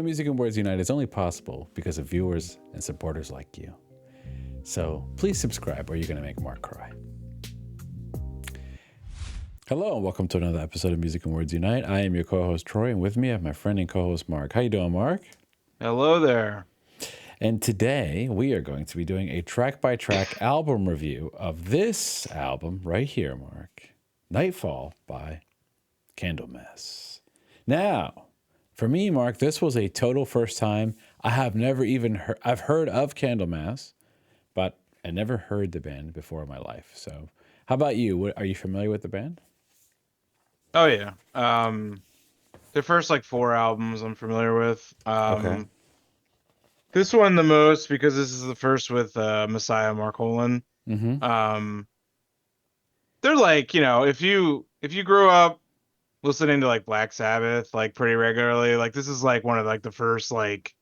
Music and Words Unite is only possible because of viewers and supporters like you. So please subscribe or you're going to make Mark cry. Hello and welcome to another episode of Music and Words Unite. I am your co-host Troy, and with me I have my friend and co-host Mark. How you doing, Mark? Hello there. And today we are going to be doing a track-by-track album review of this album right here, Mark. Nightfall by Candlemass. Now, for me, Mark, this was a total first time. I have never even heard, I've heard of Candlemass, but I never heard the band before in my life. So how about you? Are you familiar with the band? Oh yeah. Their first like 4 albums I'm familiar with. Okay. This one the most because this is the first with Messiah Marcolin. Mm-hmm. They're like, if you grew up listening to like Black Sabbath like pretty regularly, like this is like one of like the first like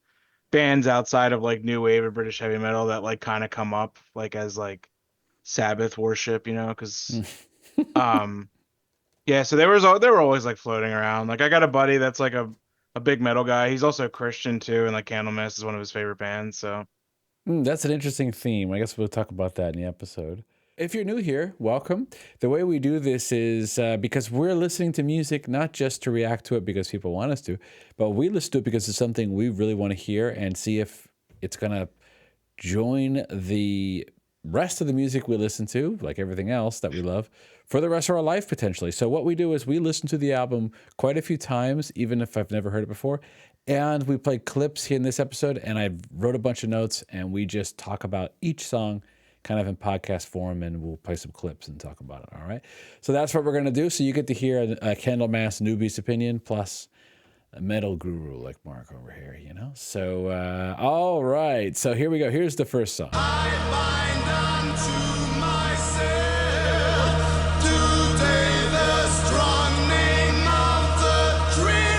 bands outside of like new wave of British heavy metal that like kind of come up like as like Sabbath worship, because yeah, so they were always like floating around. Like I got a buddy that's like a big metal guy. He's also a Christian too, and like Candlemass is one of his favorite bands. So That's an interesting theme. I guess we'll talk about that in the episode. If you're new here, welcome. The way we do this is because we're listening to music not just to react to it because people want us to, but we listen to it because it's something we really want to hear and see if it's going to join the rest of the music we listen to, like everything else that we love, for the rest of our life potentially. So what we do is we listen to the album quite a few times, even if I've never heard it before. And we play clips here in this episode, and I wrote a bunch of notes, and we just talk about each song kind of in podcast form, and we'll play some clips and talk about it, all right? So that's what we're going to do. So you get to hear a Candlemass newbie's opinion, plus a metal guru like Mark over here, So, all right. So here we go. Here's the first song. I bind unto myself today the strong name of the Trinity.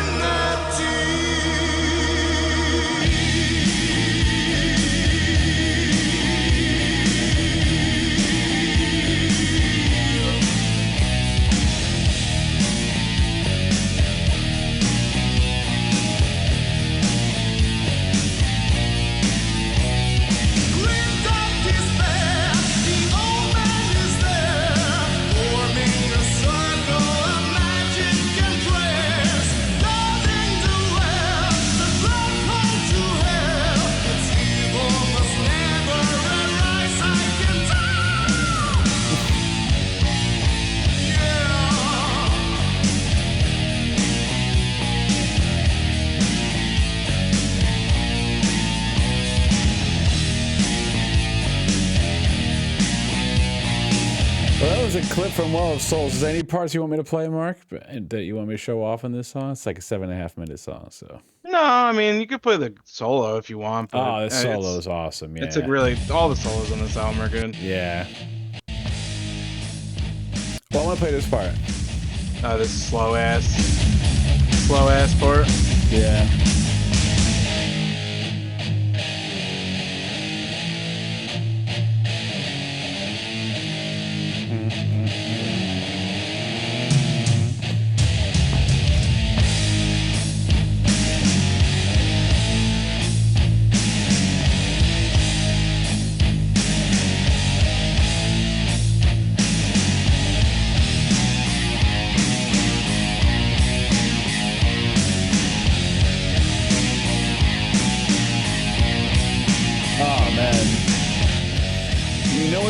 Gripped of despair, the old man is there, forming a circle of magic and prayers. Nothing to wear, the blood comes to hell. Its evil must never arise, I can tell. Well, that was a clip from Well of Souls. Is there any parts you want me to play, Mark, that you want me to show off in this song? It's like a 7.5-minute song, so. no, I mean you could play the solo if you want. But Oh, the solo is awesome. Yeah. It's all the solos on this album are good. Yeah. Well, I want to play this part. This slow ass part. Yeah.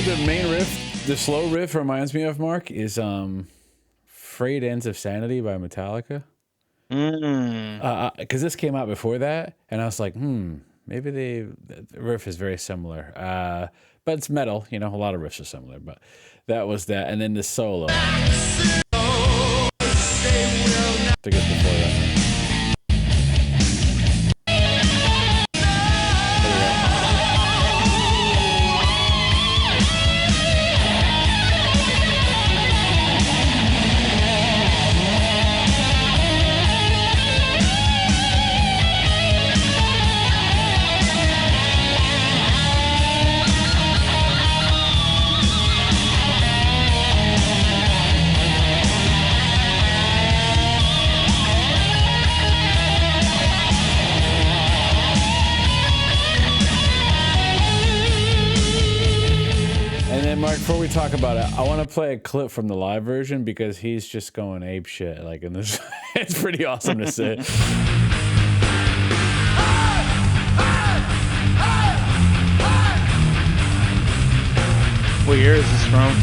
The main riff, the slow riff reminds me of, Mark, is Frayed Ends of Sanity by Metallica. Because this came out before that, and I was like, maybe the riff is very similar. But it's metal, a lot of riffs are similar, but that was that. And then the solo. I think it's before that. Mark, before we talk about it, I want to play a clip from the live version because he's just going ape shit. Like in this, it's pretty awesome to see. What year is this from?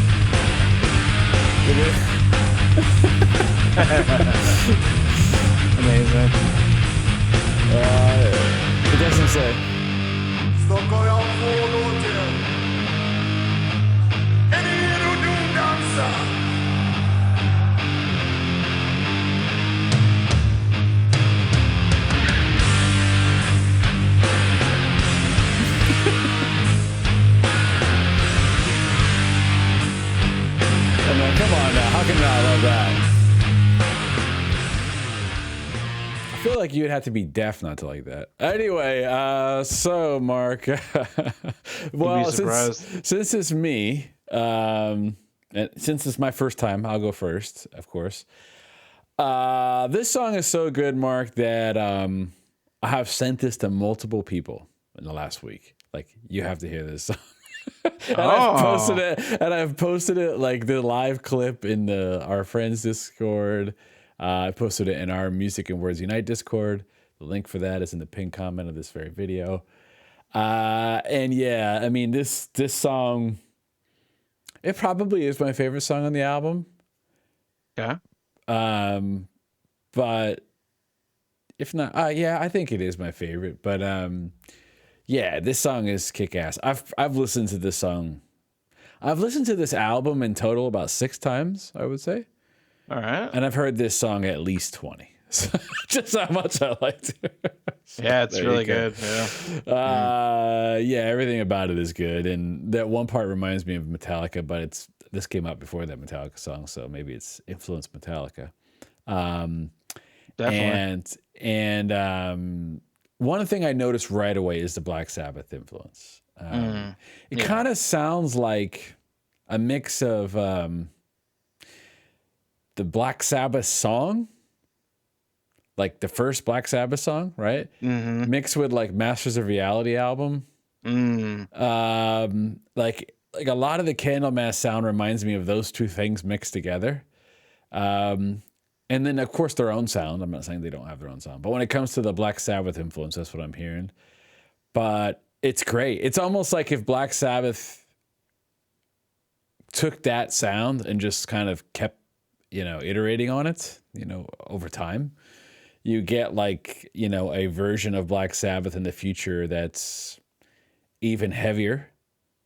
Amazing. It doesn't say. Stockholm fordon. En ungdom dansar. I mean, come on now. How can you not love that? I feel like you'd have to be deaf not to like that. Anyway, so Mark, well, since it's me, and since it's my first time, I'll go first, of course. This song is so good, Mark, that I have sent this to multiple people in the last week. Like, you have to hear this song. And I've posted it like the live clip in our friends Discord. I posted it in our Music and Words Unite Discord. The link for that is in the pinned comment of this very video. And yeah, I mean this song, it probably is my favorite song on the album. Yeah. But if not, yeah, I think it is my favorite. But yeah, this song is kick-ass. I've listened to this song. I've listened to this album in total about 6 times, I would say. All right. And I've heard this song at least 20. So just how much I liked it. So Yeah, it's there really you go. good. Yeah. Yeah, everything about it is good. And that one part reminds me of Metallica, but this came out before that Metallica song, so maybe it's influenced Metallica. Definitely. And one thing I noticed right away is the Black Sabbath influence. It kind of sounds like a mix of the Black Sabbath song, like the first Black Sabbath song, right? Mm-hmm. Mixed with like Masters of Reality album. Like a lot of the Candlemass sound reminds me of those two things mixed together. And then, of course, their own sound. I'm not saying they don't have their own sound. But when it comes to the Black Sabbath influence, that's what I'm hearing. But it's great. It's almost like if Black Sabbath took that sound and just kind of kept, iterating on it, over time. You get like, a version of Black Sabbath in the future that's even heavier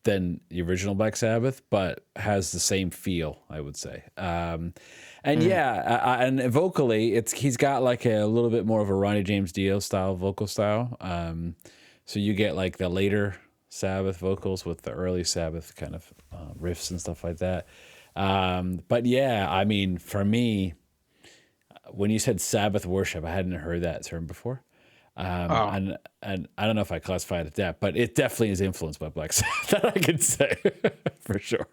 than the original Black Sabbath, but has the same feel, I would say. And yeah, and vocally, he's got like a little bit more of a Ronnie James Dio style vocal style. So you get like the later Sabbath vocals with the early Sabbath kind of riffs and stuff like that. But yeah, I mean, for me, when you said Sabbath worship, I hadn't heard that term before. And I don't know if I classify it as that, but it definitely is influenced by Black Sabbath. That I can say for sure.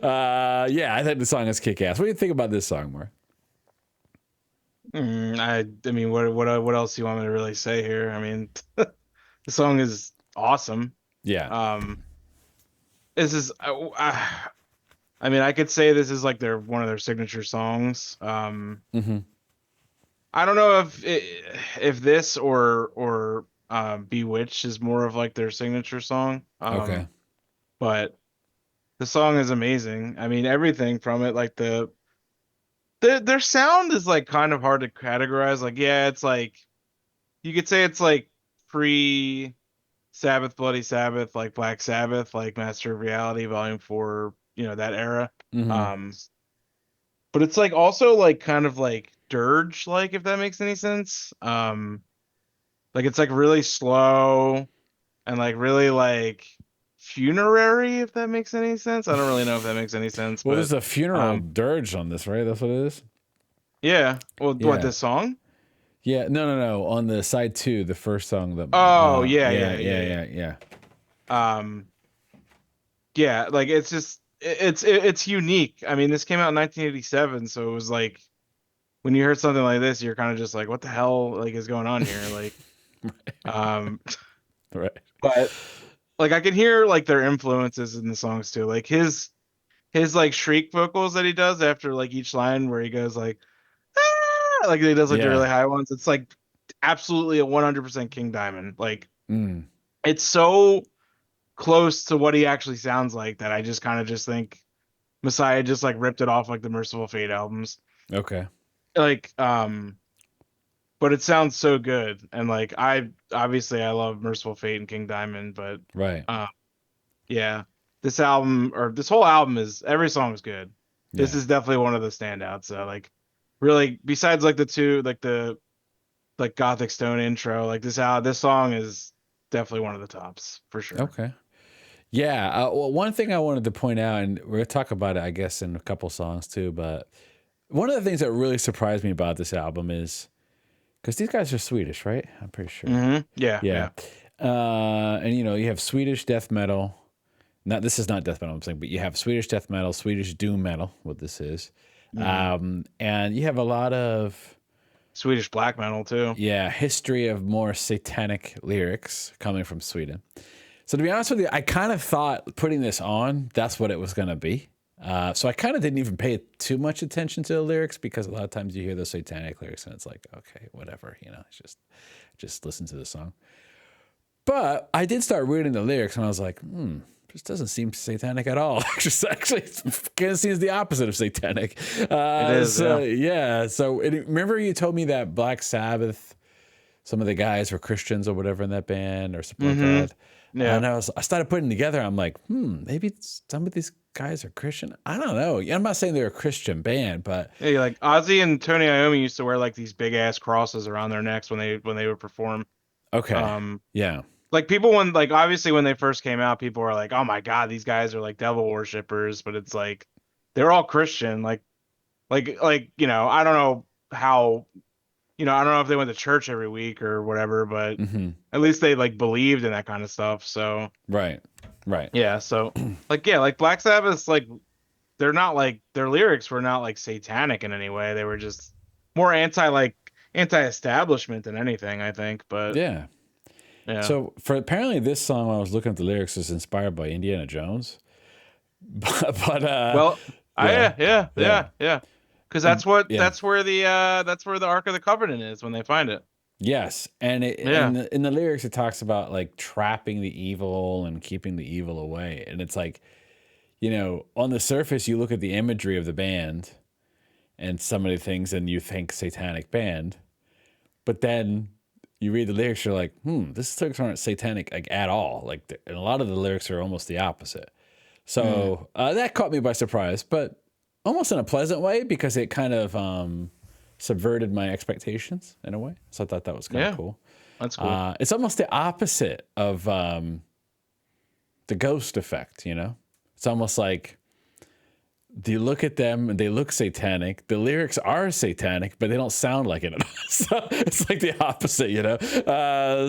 Yeah, I think the song is kick-ass. What do you think about this song, Mark? I mean, what else do you want me to really say here? I mean, the song is awesome. Yeah. This is, I mean, I could say this is like one of their signature songs. I don't know if this or Bewitched is more of like their signature song. Okay. But the song is amazing. I mean, everything from it, like their sound is like kind of hard to categorize. Like, yeah, it's like you could say it's like pre Sabbath, Bloody Sabbath, like Black Sabbath, like Master of Reality, Volume 4, that era. But it's like also like kind of like dirge, like, if that makes any sense. Like it's like really slow and like really like funerary, if that makes any sense. I don't really know if that makes any sense. Well, but there's a funeral dirge on this, right? That's what it is? yeah. Well, Yeah. what, this song? Yeah. No. On the side 2, the first song. Oh, yeah. Yeah, like it's just it's unique. I mean, this came out in 1987, so it was like when you heard something like this, you're kind of just like, what the hell like is going on here? Like, Right. but like I can hear like their influences in the songs too. Like his his like shriek vocals that he does after like each line where he goes like ah! Like he does like the Yeah. really high ones. It's like absolutely a 100% King Diamond. Like Mm. it's so close to what he actually sounds like that I just kind of just think Messiah just like ripped it off like the Merciful Fate albums. Okay. Like but it sounds so good. And like I love Merciful Fate and King Diamond, but Right. um yeah, this album or this whole album is every song is good. This Yeah. is definitely one of the standouts. So like really besides like the two like the like Gothic Stone intro, like this song is definitely one of the tops for sure. Okay. Yeah. Well, one thing I wanted to point out, and we're gonna talk about it, I guess, in a couple songs too. But one of the things that really surprised me about this album is because these guys are Swedish, right? I'm pretty sure. Yeah, Yeah. yeah. And you have Swedish death metal. Not this is not death metal, I'm saying, but you have Swedish death metal, Swedish doom metal, what this is. And you have a lot of Swedish black metal too. history of more satanic lyrics coming from Sweden. So to be honest with you, I kind of thought putting this on, that's what it was going to be. So I kind of didn't even pay too much attention to the lyrics because a lot of times you hear the satanic lyrics and it's like, okay, whatever, it's just listen to the song. But I did start reading the lyrics and I was like, this doesn't seem satanic at all. Actually, it kind of seems the opposite of satanic. It is, yeah. So remember you told me that Black Sabbath, some of the guys were Christians or whatever in that band or something like that. Yeah. And I started putting together. I'm like, maybe some of these guys are Christian. I don't know. I'm not saying they're a Christian band, but Yeah, like Ozzy and Tony Iommi used to wear like these big ass crosses around their necks when they would perform. okay. Yeah. Like people when like obviously when they first came out, people were like, "Oh my God, these guys are like devil worshippers," but it's like they're all Christian. I don't know how, I don't know if they went to church every week or whatever, but at least they like believed in that kind of stuff. So Right. yeah, so like Black Sabbath, like they're not like their lyrics were not like satanic in any way. They were just more anti-establishment than anything, I think. But Yeah. yeah. So for apparently this song, when I was looking at the lyrics, is inspired by Indiana Jones. But Well, yeah. yeah. Because that's what Yeah. that's where the Ark of the Covenant is when they find it. Yes, and in the lyrics it talks about like trapping the evil and keeping the evil away, and it's like, on the surface you look at the imagery of the band and some of the things and you think satanic band, but then you read the lyrics, you're like, these lyrics aren't satanic like at all. Like, and a lot of the lyrics are almost the opposite. So that caught me by surprise, but almost in a pleasant way because it kind of subverted my expectations in a way. So I thought that was kind of cool. That's cool. It's almost the opposite of the Ghost effect, It's almost like you look at them and they look satanic. The lyrics are satanic, but they don't sound like it at all. So it's like the opposite,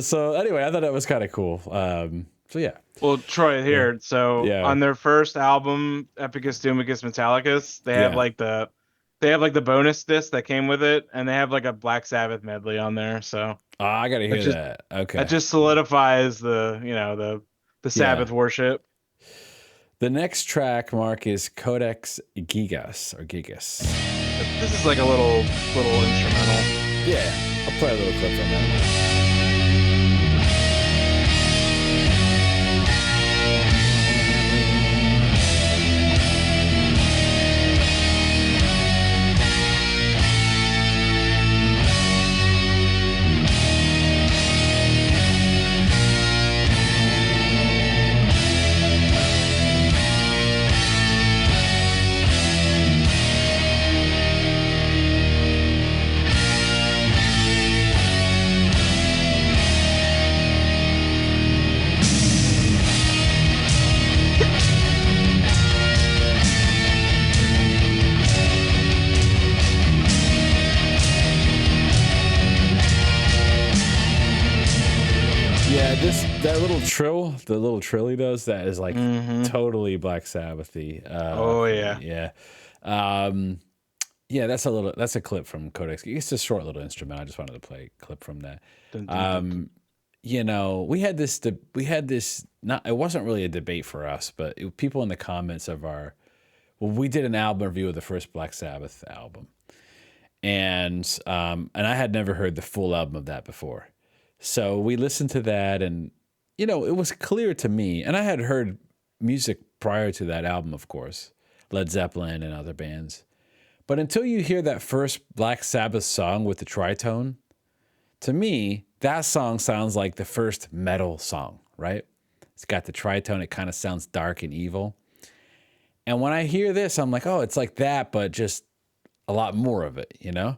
So anyway, I thought that was kind of cool. So yeah. Well, Troy, here. So on their first album, Epicus Doomicus Metallicus, they have like the bonus disc that came with it, and they have like a Black Sabbath medley on there. So I gotta hear that. Okay. that just solidifies the Sabbath worship. The next track, Mark, is Codex Gigas or Gigas. This is like a little instrumental. Yeah, I'll play a little clip from that. That little trill, the little trill he does, that is like totally Black Sabbathy. Oh yeah, yeah. That's a clip from Codex. It's a short little instrument. I just wanted to play a clip from that. We had this. Not. It wasn't really a debate for us, but people in the comments of we did an album review of the first Black Sabbath album, and I had never heard the full album of that before. So we listened to that, and you know, it was clear to me, and I had heard music prior to that album, of course, Led Zeppelin and other bands. But until you hear that first Black Sabbath song with the tritone, to me, that song sounds like the first metal song, right? It's got the tritone. It kind of sounds dark and evil. And when I hear this, I'm like, oh, it's like that, but just a lot more of it, you know?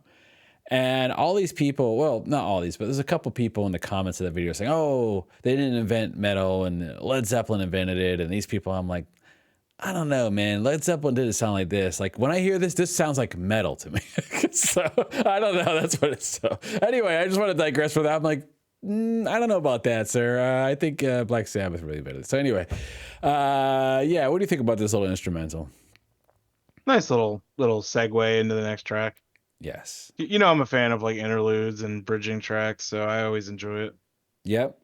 And all these people, well, not all these, but there's a couple people in the comments of that video saying, oh, they didn't invent metal and Led Zeppelin invented it. And these people, I'm like, I don't know, man. Led Zeppelin didn't sound like this. Like when I hear this sounds like metal to me. So I don't know. That's what it's. So anyway, I just want to digress for that. I'm like, I don't know about that, sir. I think Black Sabbath really better. So anyway, yeah. What do you think about this little instrumental? Nice little segue into the next track. Yes. You know, I'm a fan of like interludes and bridging tracks, so I always enjoy it. Yep.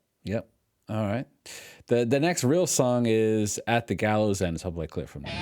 All right. The next real song is At the Gallows End. So I'll play a clip from that.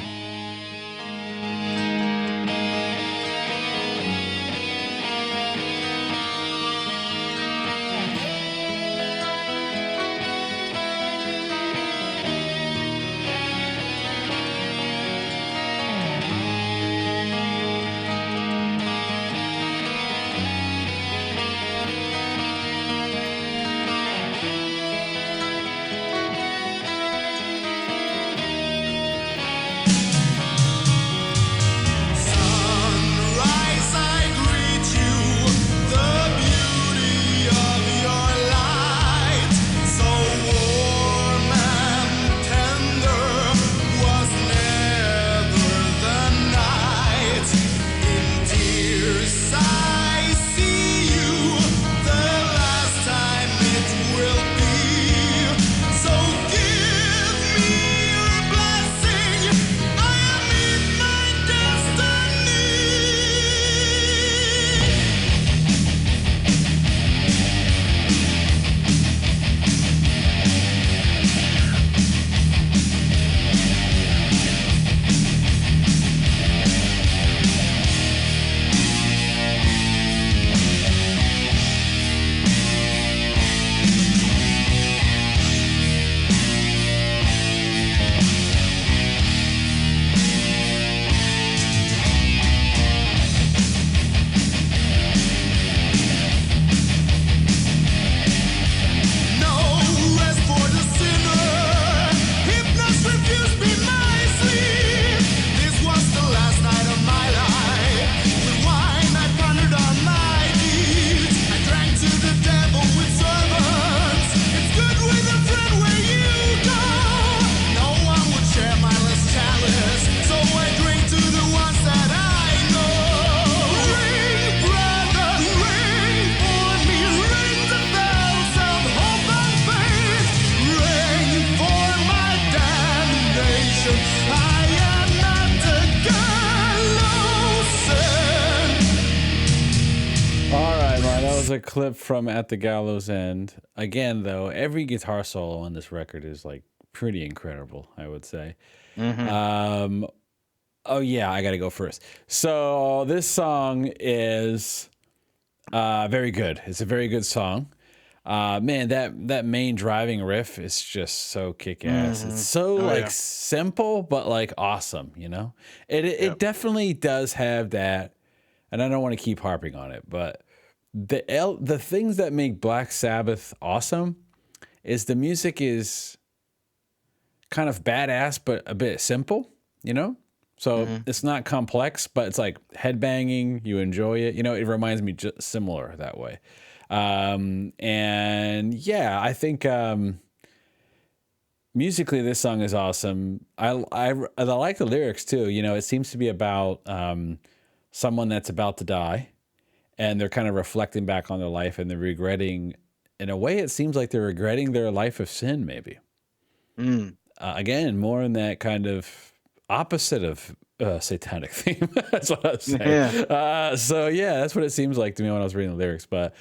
Sunrise, I greet you, the beauty of your light, so warm and tender was never the night. In tears I see you, the last time it will be. So give me your blessing, I am in my destiny. No rest for the sinner. Hypnos refused me my sleep. This was the last night of my life. With wine I pondered on my deeds. I drank to the devil with servants. It's good with a friend where you go. No one would share my last chalice, so I drink to the ones that I know. Ring, brother, ring for me. Ring the bells of hope and faith. Ring for my damnation. I am not the gallows end. All right, Mark. That was a clip from At the Gallows End. Again, though, every guitar solo on this record is like pretty incredible, I would say. Oh yeah, I got to go first. So this song is very good. It's a very good song. Man, that main driving riff is just so kick-ass. It's so like yeah. simple, but like awesome. You know, it definitely does have that. And I don't want to keep harping on it, but the things that make Black Sabbath awesome is the music is kind of badass, but a bit simple, you know? So it's not complex, but it's like headbanging. You enjoy it. You know, it reminds me just similar that way. And yeah, I think musically this song is awesome. I like the lyrics too. You know, it seems to be about someone that's about to die, and they're kind of reflecting back on their life, and they're regretting. In a way, it seems like they're regretting their life of sin, maybe. Again, more in that kind of opposite of satanic theme. That's what I was saying. Yeah. So yeah, that's what it seems like to me when I was reading the lyrics. But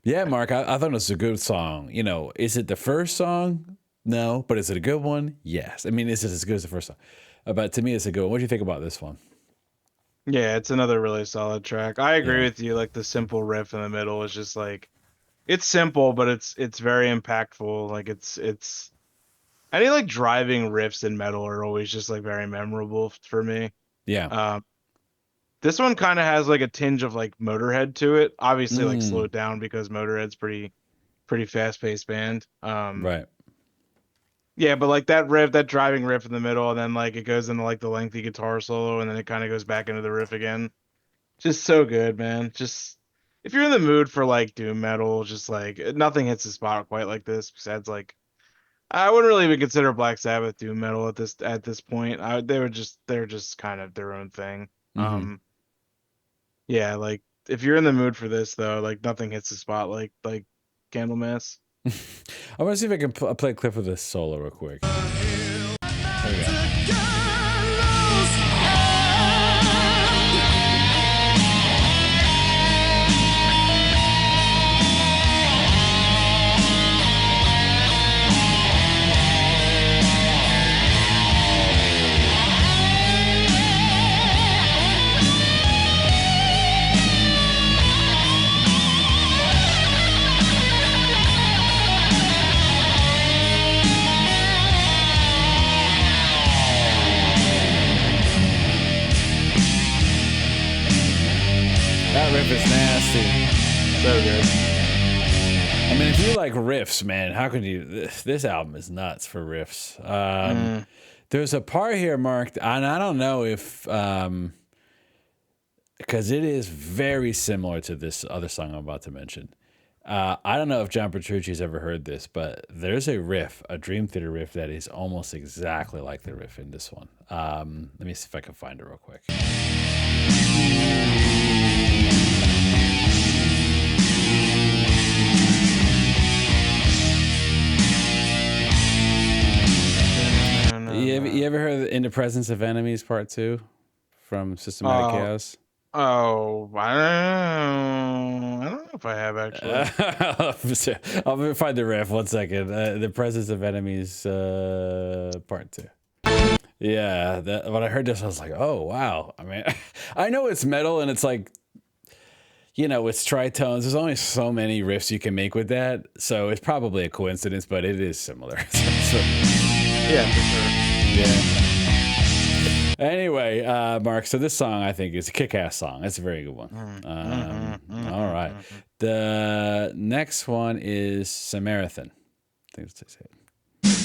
yeah, Mark, I thought it was a good song. You know, is it the first song? No, but is it a good one? Yes. I mean, is it as good as the first song? But to me, it's a good one. What do you think about this one? Yeah, it's another really solid track. I agree Yeah. with you. Like the simple riff in the middle is just like it's simple, but it's very impactful. Like it's any like driving riffs in metal are always just like very memorable for me. Yeah. Um, this one kind of has like a tinge of like Motorhead to it. Obviously, like Mm, slowed down because Motorhead's pretty fast paced band. right. Yeah, but like that riff, that driving riff in the middle, and then like it goes into like the lengthy guitar solo, and then it kind of goes back into the riff again. Just so good, man. Just if you're in the mood for like doom metal, just like nothing hits the spot quite like this. Besides, like I wouldn't really even consider Black Sabbath doom metal at this point. They're just kind of their own thing. Hmm. Yeah, like if you're in the mood for this though, like nothing hits the spot like Candlemass. I want to see if I can play a clip of this solo real quick. There we go. That riff is nasty. So good. I mean, if you like riffs, man, how could you? This album is nuts for riffs. There's a part here, Mark, and I don't know if, because it is very similar to this other song I'm about to mention. I don't know if John Petrucci's ever heard this, but there's a riff, a Dream Theater riff, that is almost exactly like the riff in this one. Let me see if I can find it real quick. You ever heard In the Presence of Enemies Part 2 from Systematic Chaos? Oh, I don't know if I have actually. I'm gonna find the riff. 1 second. The Presence of Enemies Part 2. Yeah, when I heard this, I was like, oh, wow. I mean, I know it's metal and it's like, it's tritones. There's only so many riffs you can make with that. So it's probably a coincidence, but it is similar. Yeah, for sure. Yeah. Anyway, Mark, so this song I think is a kick-ass song. It's a very good one. All right. The next one is Samaritan. I think that's what they say.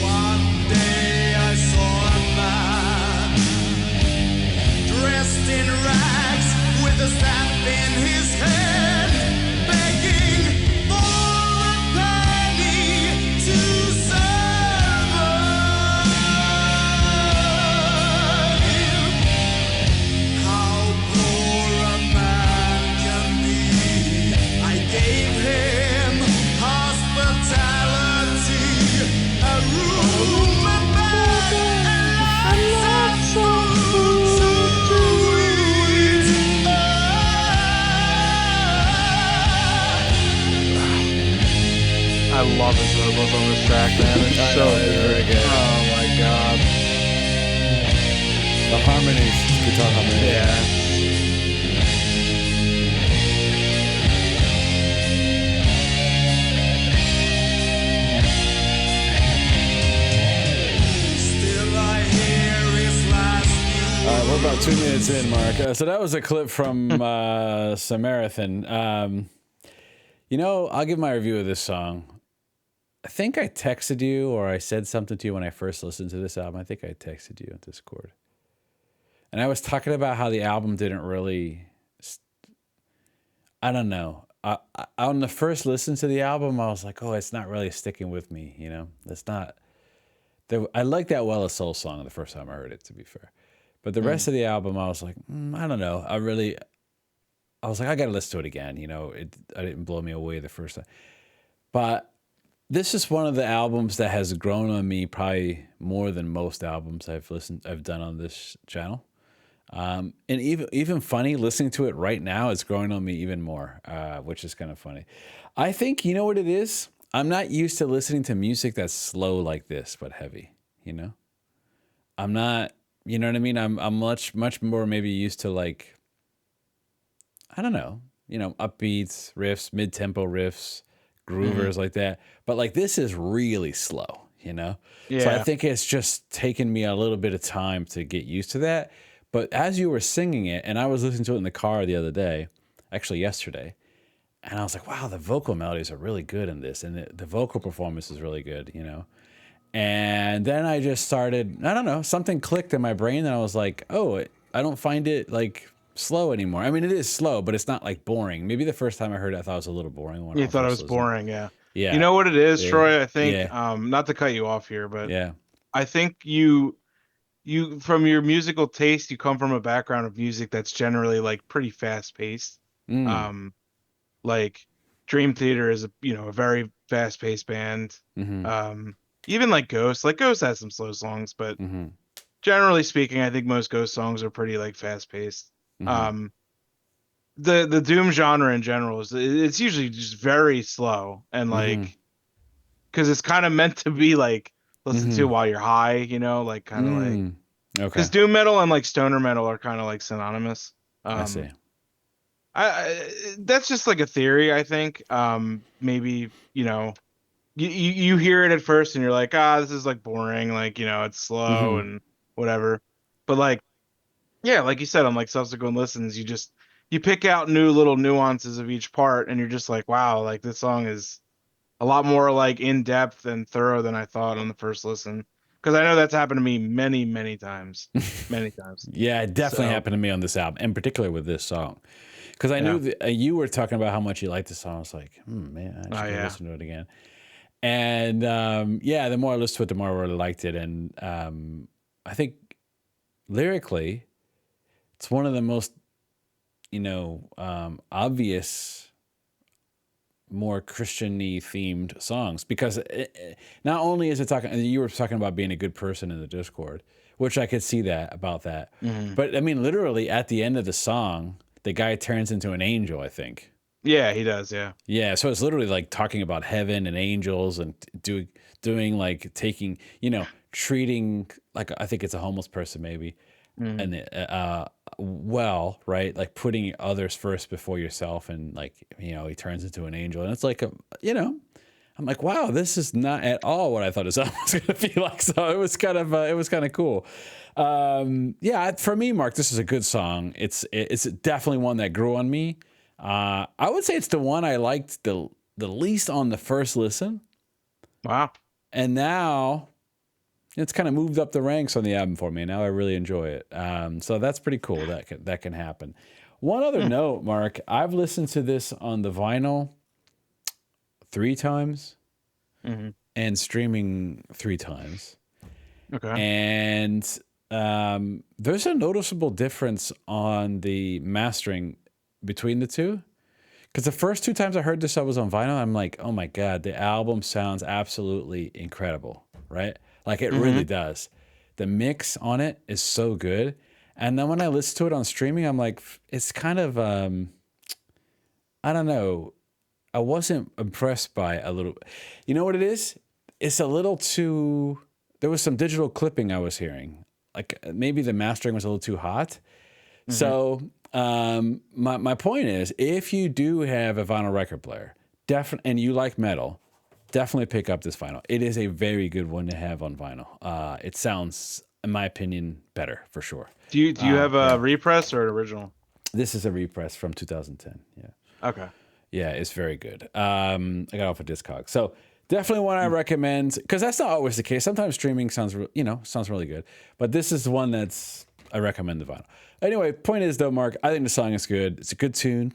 One day I saw a man dressed in rags with a staff in his hand, begging for a penny to survive. How poor a man can be. I gave him hospitality, a room, a bed, and lots of food to eat. I love his vocals on this track, man. It's I so know, it's good. very good. Oh my god. The harmonies, guitar harmonies. Yeah. Still I hear his last All right, we're about 2 minutes in, Mark. So that was a clip from Samaritan. I'll give my review of this song. I think I texted you or I said something to you when I first listened to this album. I think I texted you on Discord. And I was talking about how the album didn't really, I don't know. On the first listen to the album, I was like, oh, it's not really sticking with me. You know, it's not. I like that Well of Soul song the first time I heard it, to be fair. But the rest of the album, I was like, I don't know. I was like, I got to listen to it again. You know, it didn't blow me away the first time. But this is one of the albums that has grown on me probably more than most albums I've done on this channel. And even funny, listening to it right now, it's growing on me even more, which is kind of funny. I think, you know what it is? I'm not used to listening to music that's slow like this, but heavy, you know? I'm not, you know what I mean? I'm much more maybe used to like, I don't know, upbeats, riffs, mid-tempo riffs, groovers like that. But like this is really slow, you know? So I think it's just taken me a little bit of time to get used to that. But as you were singing it, and I was listening to it in the car the other day, actually yesterday, and I was like, wow, the vocal melodies are really good in this. And the vocal performance is really good, you know? And then I just started, I don't know, something clicked in my brain and I was like, oh, I don't find it like slow anymore. I mean, it is slow, but it's not like boring. Maybe the first time I heard it, I thought it was a little boring. You thought it was boring, yeah. Yeah. You know what it is, Yeah. Troy? I think, Yeah. not to cut you off here, but Yeah. I think you from your musical taste, you come from a background of music that's generally like pretty fast paced. Like Dream Theater is a very fast paced band. Even like Ghost has some slow songs, but generally speaking, I think most Ghost songs are pretty like fast paced. The doom genre in general it's usually just very slow and like because it's kind of meant to be like listened to while you're high, like kind of like Okay. because doom metal and like stoner metal are kind of like synonymous. I see. I that's just like a theory, I think. Maybe you hear it at first and you're like, this is like boring, like it's slow and whatever. But like, yeah, like you said, on like subsequent listens, you pick out new little nuances of each part, and you're just like, wow, like this song is a lot more like in depth and thorough than I thought on the first listen. Because I know that's happened to me many, many times, many times. Yeah, it definitely happened to me on this album, in particular with this song. Because I knew that, you were talking about how much you liked the song. I was like, man, I should go listen to it again. And the more I listened to it, the more I really liked it. And I think lyrically, it's one of the most, obvious, more Christian-y themed songs, because not only is it you were talking about being a good person in the Discord, which I could see about that. But I mean, literally at the end of the song, the guy turns into an angel, I think. Yeah, he does. Yeah. Yeah. So it's literally like talking about heaven and angels and doing like taking, treating like, I think it's a homeless person maybe. And right, like putting others first before yourself, and like he turns into an angel, and it's like I'm like, wow, this is not at all what I thought his album was going to be like. So it was kind of cool. For me, Mark, this is a good song. It's definitely one that grew on me. I would say it's the one I liked the least on the first listen. Wow. And now it's kind of moved up the ranks on the album for me. Now I really enjoy it. So that's pretty cool. That can happen. One other note, Mark, I've listened to this on the vinyl 3 times and streaming 3 times. Okay. And there's a noticeable difference on the mastering between the two. Because the first 2 times I heard this, I was on vinyl. I'm like, oh my God, the album sounds absolutely incredible, right? Like it really does. The mix on it is so good. And then when I listen to it on streaming, I'm like, it's kind of, I don't know. I wasn't impressed by a little, you know what it is? It's a little too, there was some digital clipping I was hearing. Like maybe the mastering was a little too hot. So my point is, if you do have a vinyl record player, and you like metal, definitely pick up this vinyl. It is a very good one to have on vinyl. It sounds, in my opinion, better for sure. Do you have a repress or an original? This is a repress from 2010. Yeah. Okay. Yeah, it's very good. I got off of Discogs, so definitely one I recommend, because that's not always the case. Sometimes streaming sounds really good, but this is one that's I recommend the vinyl. Anyway, point is though, Mark, I think the song is good. It's a good tune.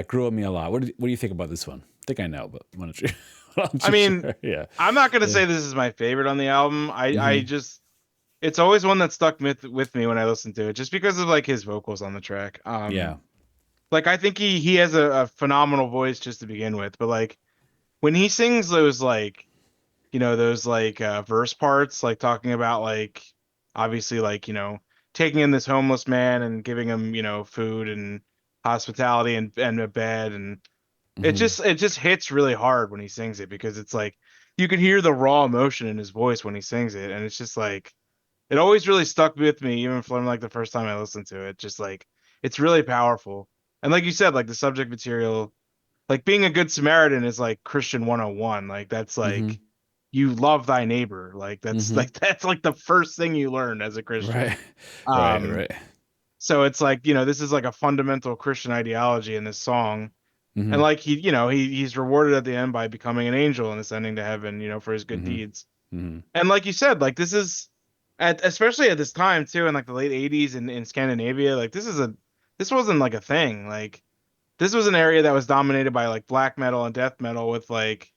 Grew on me a lot. What do you think about this one? I think I know, but why don't you? Why don't I you mean, share? Yeah. I'm not gonna say this is my favorite on the album. I just it's always one that stuck with me when I listened to it, just because of like his vocals on the track. Yeah. Like I think he has a phenomenal voice just to begin with, but like when he sings those like those like verse parts, like talking about like obviously like taking in this homeless man and giving him food and hospitality and a bed, and it just hits really hard when he sings it, because it's like you can hear the raw emotion in his voice when he sings it, and it's just like it always really stuck with me even from like the first time I listened to it. Just like it's really powerful, and like you said, like the subject material, like being a good Samaritan is like Christian 101. Like that's like you love thy neighbor. Like that's that's like the first thing you learn as a Christian. Right. Right. So it's like, this is like a fundamental Christian ideology in this song. And like he's rewarded at the end by becoming an angel and ascending to heaven, for his good deeds. And like you said, like this is especially at this time too, in like the late 80s in Scandinavia, like this wasn't like a thing. Like this was an area that was dominated by like black metal and death metal, with like,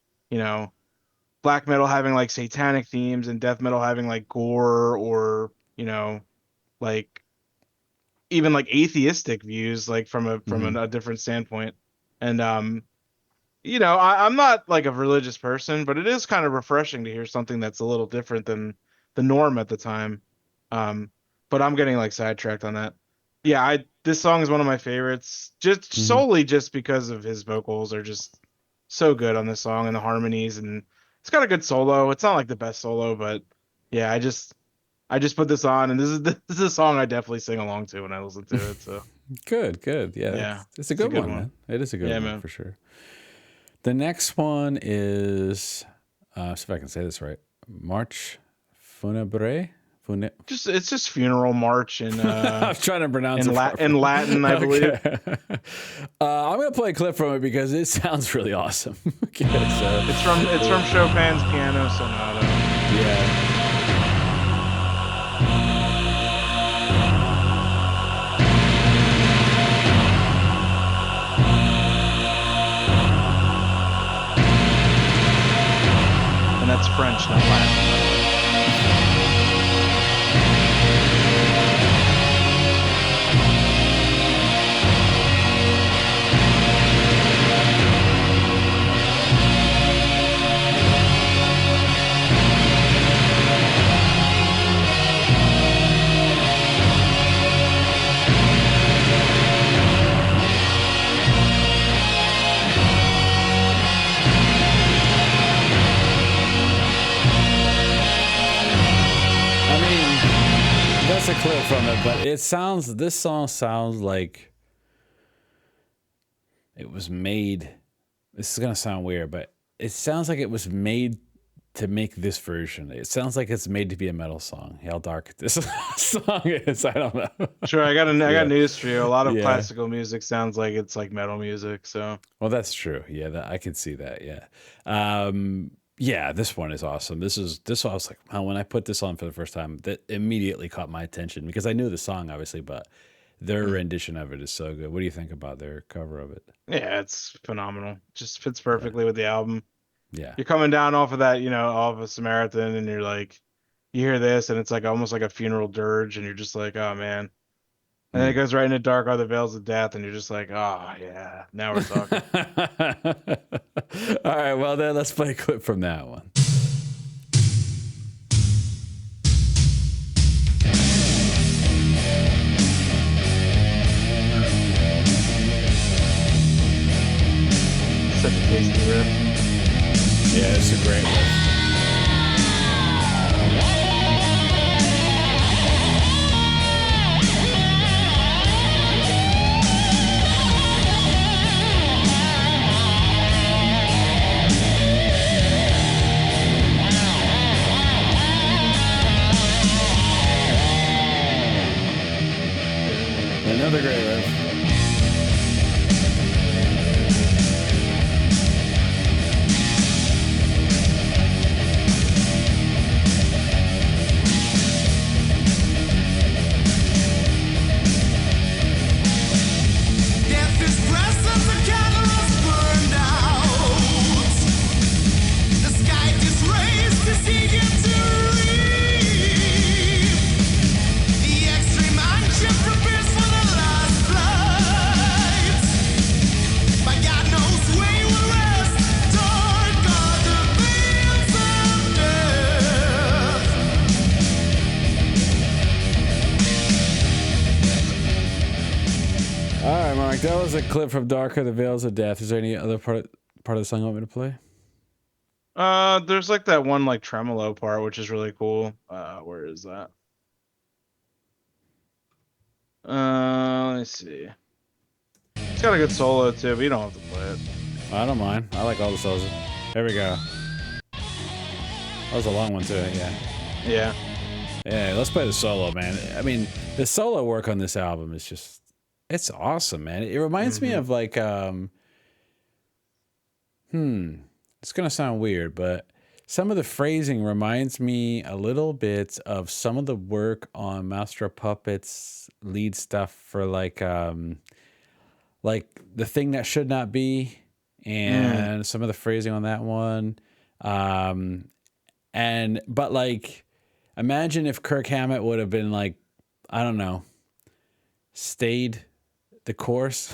black metal having like satanic themes and death metal having like gore or, like even like atheistic views, like from a different standpoint. And I'm not like a religious person, but it is kind of refreshing to hear something that's a little different than the norm at the time. But I'm getting like sidetracked on that. Yeah, this song is one of my favorites, just solely just because of his vocals are just so good on this song, and the harmonies, and it's got a good solo. It's not like the best solo, but yeah, I just put this on, and this is a song I definitely sing along to when I listen to it. So good. Yeah. It's a good one, man. It is a good one, man, for sure. The next one is, see if I can say this right, March Funebre. It's just funeral march in I'm trying to pronounce it in Latin, I believe. I'm gonna play a clip from it because it sounds really awesome. Okay, so. It's from Chopin's Piano Sonata. Yeah. And that's French, not Latin. A clip from it, but this song sounds like it was made. This is gonna sound weird, but it sounds like it was made to make this version. It sounds like it's made to be a metal song. How dark this song is, I don't know. Sure, I got news for you. A lot of classical music sounds like it's like metal music. So, well, that's true. Yeah, I could see that. Yeah. Yeah, this one is awesome. This I was like, wow, when I put this on for the first time, that immediately caught my attention because I knew the song obviously, but their rendition of it is so good. What do you think about their cover of it? Yeah, it's phenomenal. Just fits perfectly with the album. Yeah. You're coming down off of that, off of Samaritan, and you're like, you hear this and it's like almost like a funeral dirge, and you're just like, oh man. And then it goes right into Dark Are the Veils of Death, and you're just like, oh, yeah, now we're talking. All right, well, then let's play a clip from that one. Such a tasty riff. Yeah, it's a great riff. Another great riff. Mark, that was a clip from Darker the Veils of Death. Is there any other part of the song you want me to play? There's like that one like tremolo part, which is really cool. Where is that? Let's see. It's got a good solo too, but you don't have to play it. I don't mind. I like all the solos. There we go. That was a long one too, yeah. Yeah. Yeah, let's play the solo, man. I mean, the solo work on this album is just, it's awesome, man. It reminds me of like, it's gonna sound weird, but some of the phrasing reminds me a little bit of some of the work on Master of Puppets lead stuff for like The Thing That Should Not Be, and some of the phrasing on that one. But like, imagine if Kirk Hammett would have been like, I don't know, stayed the course.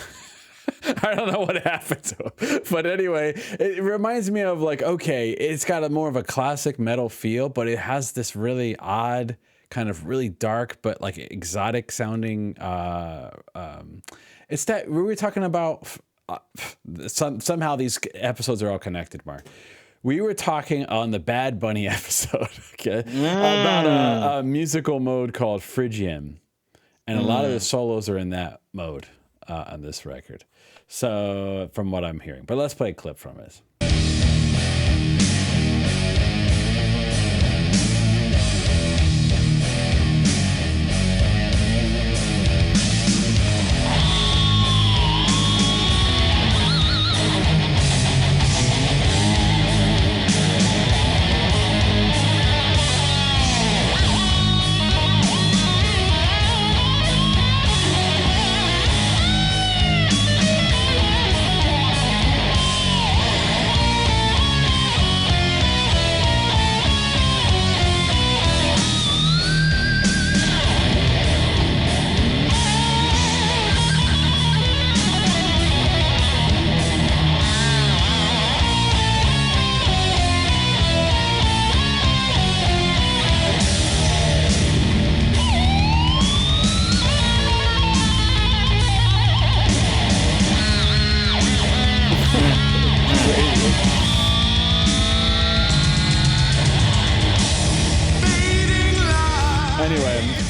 I don't know what happened to him. But anyway, it reminds me of like, okay, it's got a more of a classic metal feel, but it has this really odd, kind of really dark, but like exotic sounding. It's that we were talking about. Somehow these episodes are all connected, Mark. We were talking on the Bad Bunny episode, okay, about a musical mode called Phrygian, and a lot of the solos are in that mode on this record. So, from what I'm hearing, but let's play a clip from it.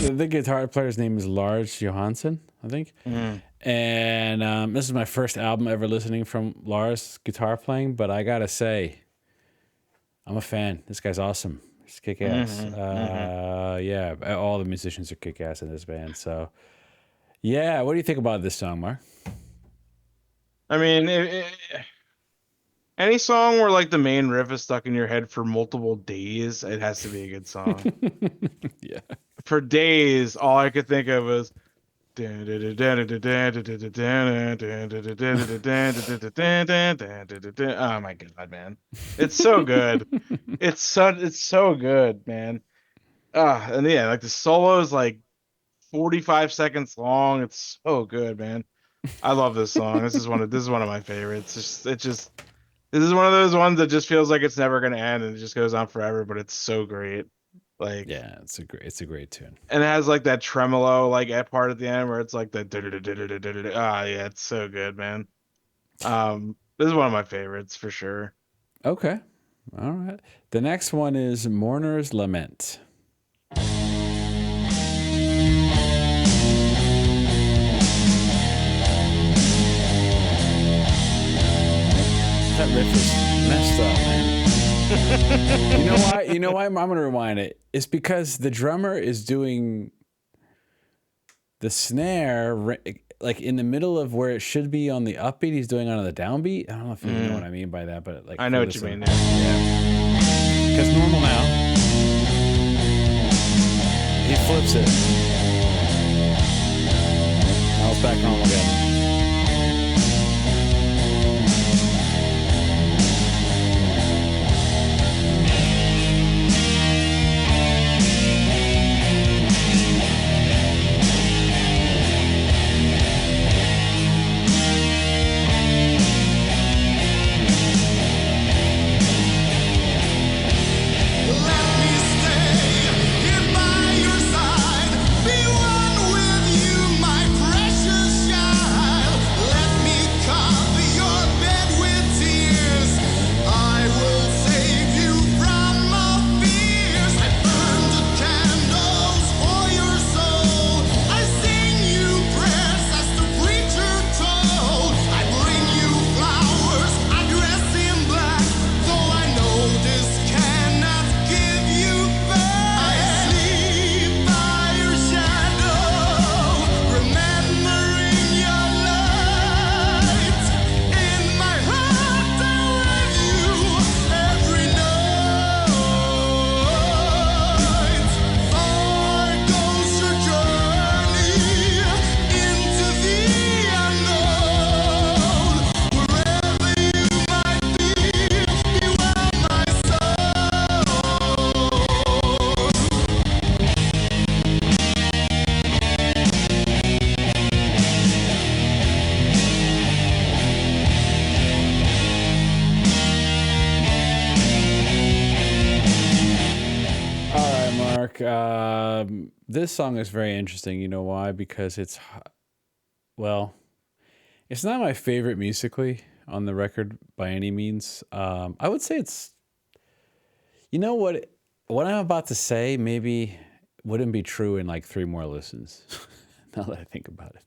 The guitar player's name is Lars Johansson, I think. And this is my first album ever listening from Lars guitar playing, but I gotta say, I'm a fan. This guy's awesome. He's kick-ass. Yeah, all the musicians are kick-ass in this band. So, yeah, what do you think about this song, Mark? I mean, any song where like the main riff is stuck in your head for multiple days, it has to be a good song. Yeah. For days, all I could think of was oh my god, man. It's so good. It's so good, man. And yeah, like the solo is like 45 seconds long. It's so good, man. I love this song. This is one of my favorites. This is one of those ones that just feels like it's never gonna end and it just goes on forever, but it's so great. Like, yeah, it's a great tune, and it has like that tremolo like at part at the end where it's like the yeah, it's so good, man. This is one of my favorites for sure. Okay, all right. The next one is Mourner's Lament. That riff is messed up, man. You know why? You know why I'm gonna rewind it? It's because the drummer is doing the snare like in the middle of where it should be on the upbeat. He's doing it on the downbeat. I don't know if you know what I mean by that, but like I know what you mean. Yeah. Because normal now, he flips it. Now it's back normal again. This song is very interesting. You know why? Because well, it's not my favorite musically on the record by any means. I would say it's, you know what I'm about to say maybe wouldn't be true in like 3 more listens. Now that I think about it,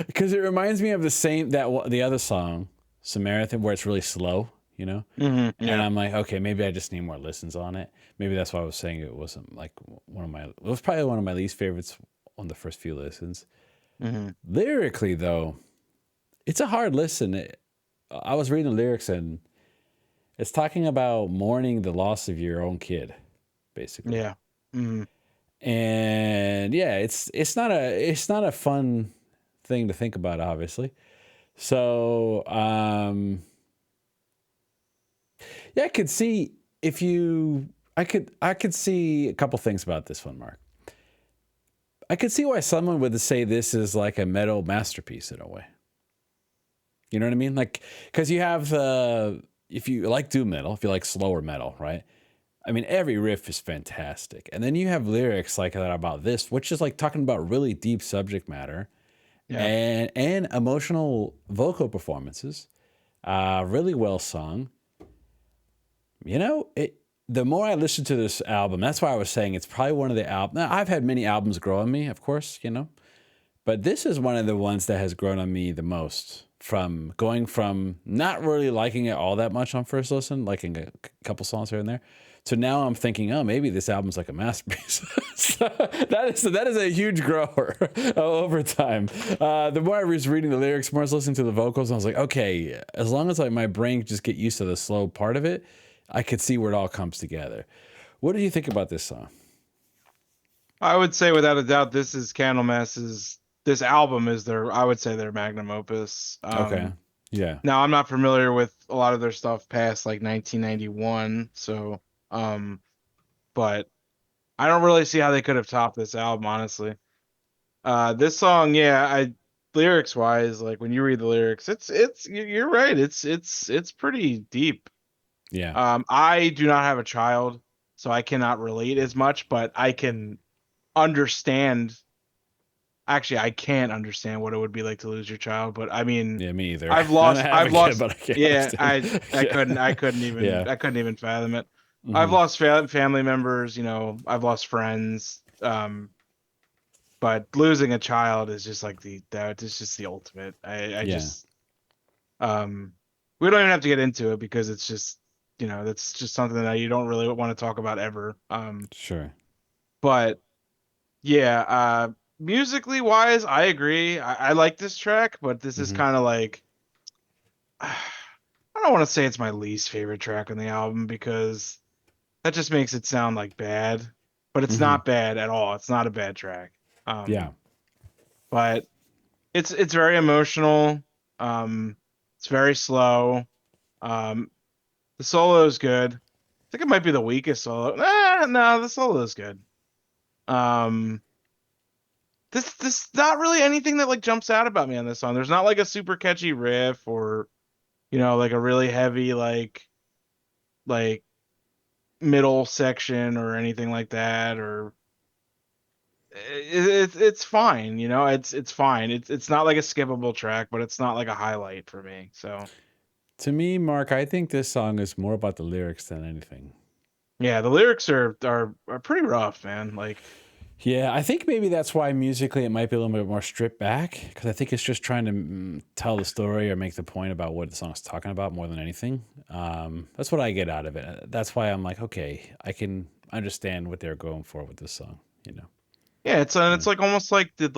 because it reminds me of the other song, Samaritan, where it's really slow, you know? Yeah. And I'm like, okay, maybe I just need more listens on it. Maybe that's why I was saying it wasn't like it was probably one of my least favorites on the first few listens. Lyrically, though, it's a hard listen. I was reading the lyrics and it's talking about mourning the loss of your own kid, basically. Yeah. And yeah, it's not a fun thing to think about, obviously. So yeah, I could see I could see a couple things about this one, Mark. I could see why someone would say this is like a metal masterpiece in a way. You know what I mean? Like, because you have if you like doom metal, if you like slower metal, right? I mean, every riff is fantastic. And then you have lyrics like that about this, which is like talking about really deep subject matter and emotional vocal performances. Really well sung. You know, the more I listen to this album, that's why I was saying it's probably one of the albums. Now, I've had many albums grow on me, of course, you know, but this is one of the ones that has grown on me the most, from going from not really liking it all that much on first listen, liking a couple songs here and there, to now I'm thinking, oh, maybe this album's like a masterpiece. So that is a huge grower over time. The more I was reading the lyrics, the more I was listening to the vocals, I was like, okay, as long as like my brain just get used to the slow part of it, I could see where it all comes together. What do you think about this song? I would say without a doubt, this album is I would say their magnum opus. Okay. Yeah. Now I'm not familiar with a lot of their stuff past like 1991, so but I don't really see how they could have topped this album, honestly. This song, lyrics wise, like when you read the lyrics, you're right. It's pretty deep. Yeah. I do not have a child, so I cannot relate as much, but I can understand. Actually, I can't understand what it would be like to lose your child, but I mean, yeah, me either. I've lost, but I can't understand. I couldn't even, Yeah. I couldn't even fathom it. Mhm. I've lost family members, you know, I've lost friends, but losing a child is just like it's just the ultimate. We don't even have to get into it because it's just, you know, that's just something that you don't really want to talk about ever. Sure. But yeah, musically wise, I agree. I like this track, but this is kind of like, I don't want to say it's my least favorite track on the album because that just makes it sound like bad, but it's not bad at all. It's not a bad track. Yeah. But it's very emotional. It's very slow. The solo is good. I think it might be the weakest solo. No, the solo is good. This not really anything that like jumps out about me on this song. There's not like a super catchy riff or, you know, like a really heavy like middle section or anything like that. Or it's fine, you know. It's fine. It's not like a skippable track, but it's not like a highlight for me. So To me, Mark, I think this song is more about the lyrics than anything. yeah, the lyrics are pretty rough, man. Like, Yeah, I think maybe that's why musically it might be a little bit more stripped back, because I think it's just trying to tell the story or make the point about what the song's talking about more than anything. That's what I get out of it. That's why I'm like, okay, I can understand what they're going for with this song, you know? yeah, it's like almost like did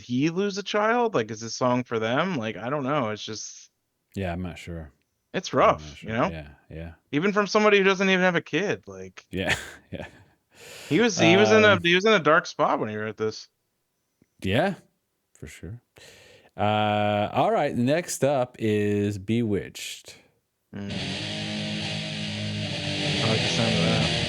he lose a child? Like, is this song for them? Like, I don't know. It's just, Yeah, I'm not sure. it's I'm not rough, sure. you know? Yeah. Even from somebody who doesn't even have a kid. Like, Yeah. he was in a dark spot when he wrote this. Yeah, for sure. All right, next up is Bewitched. I like the sound of that.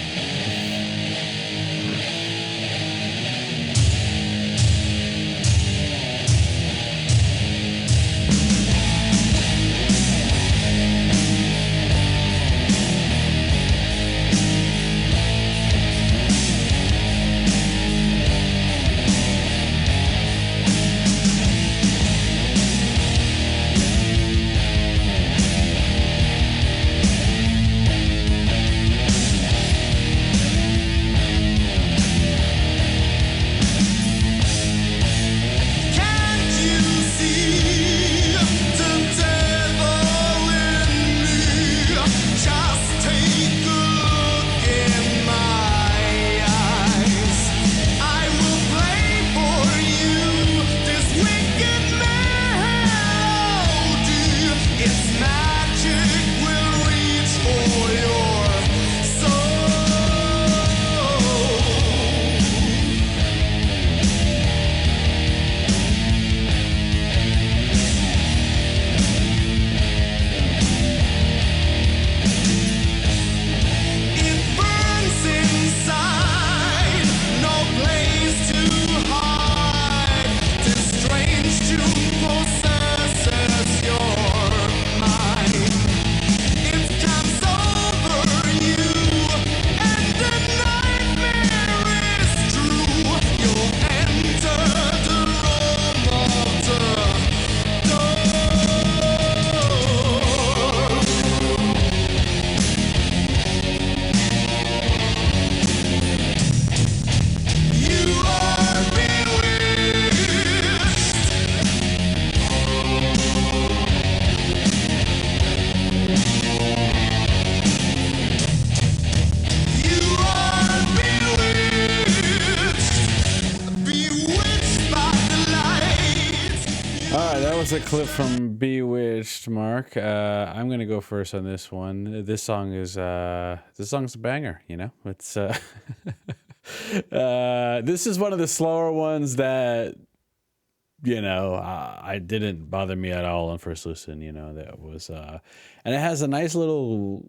was a clip from Bewitched, Mark. I'm gonna go first on this one. This song's a banger. You know, it's this is one of the slower ones that I didn't bother me at all on first listen. That was and it has a nice little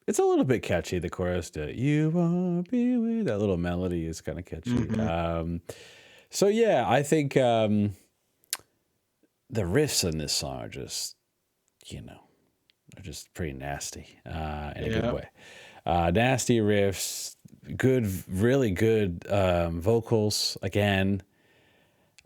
it's a little bit catchy. The chorus, "You won't be with," that little melody is kind of catchy. So yeah, I think. The riffs in this song are just, they're just pretty nasty in a good way. Nasty riffs, good, really good vocals. Again,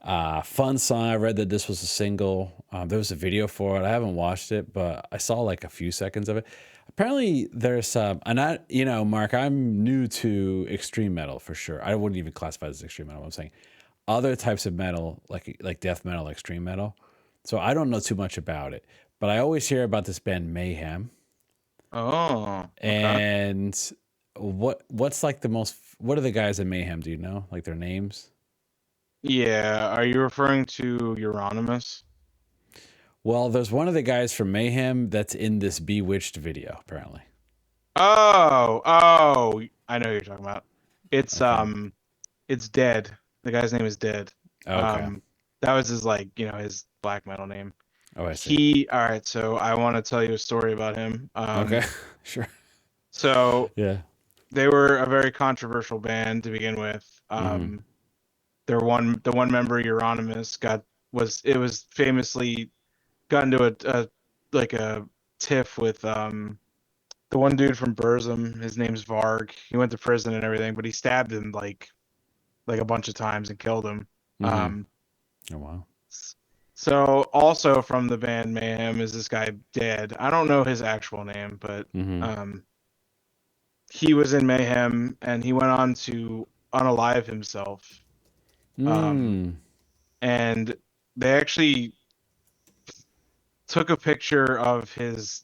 fun song. I read that this was a single. There was a video for it. I haven't watched it, but I saw like a few seconds of it. Apparently, there's Mark, I'm new to extreme metal for sure. I wouldn't even classify this as extreme metal. I'm saying other types of metal, like death metal, extreme metal. So I don't know too much about it, but I always hear about this band Mayhem. Oh, okay. And what's like the most? What are the guys in Mayhem? Do you know, like their names? Yeah, are you referring to Euronymous? Well, there's one of the guys from Mayhem that's in this Bewitched video, apparently. Oh, I know who you're talking about. It's Okay. it's Dead. The guy's name is Dead. Okay. That was his his black metal name. Oh, I see. All right, so I want to tell you a story about him. Okay. Sure. So Yeah. they were a very controversial band to begin with. Mm-hmm. The one member Euronymous was famously got into a tiff with the one dude from Burzum. His name's Varg. He went to prison and everything, but he stabbed him like a bunch of times and killed him. Mm-hmm. Um, Oh wow. so also from the band Mayhem is this guy Dead. I don't know his actual name, but Mm-hmm. he was in Mayhem and he went on to unalive himself. Mm. And they actually took a picture of his,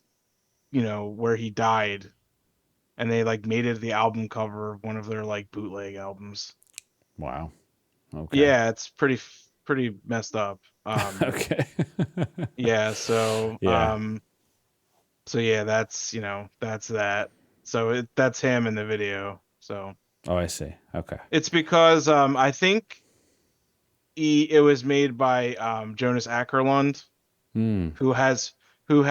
where he died, and they made it the album cover of one of their bootleg albums. Wow. Okay. Yeah, it's pretty messed up. Okay. Yeah, so Yeah. yeah, that's that. So that's him in the video. So Oh, I see. Okay. it's because I think it was made by Jonas Ackerlund, Mm. who has he